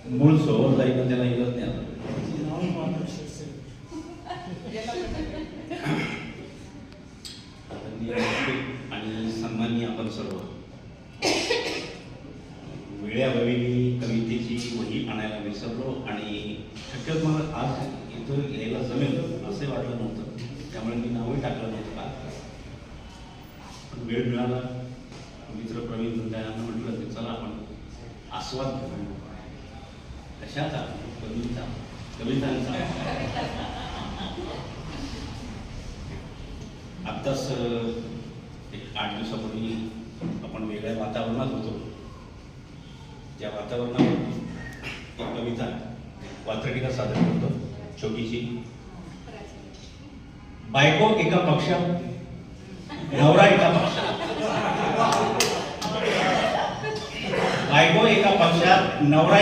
मूळ सोबत जाईल त्याला इलाज नाही आता. आणि सन्माननीय आपण सर्व वेळेअभावी मी कवितेची वही आणायला विसरलो आणि शक्यत मला आज इथं यायला जमेल असंही वाटलं नव्हतं, त्यामुळे मी नावही टाकलं नव्हतं का. पण वेळ मिळाला, मित्र प्रवीण यांना म्हटलं की चला आपण आस्वाद घेऊ. कशाचा? कवितांचा. आत्ताच एक 8 दिवसापूर्वी आपण वेगळ्या वातावरणात होतो. त्या वातावरणावर एक कविता वात्रटिका सादर करतो छोटीशी. बायको एका पक्षात, नवरा एका पक्षात. बायको एका पक्षात, नवरा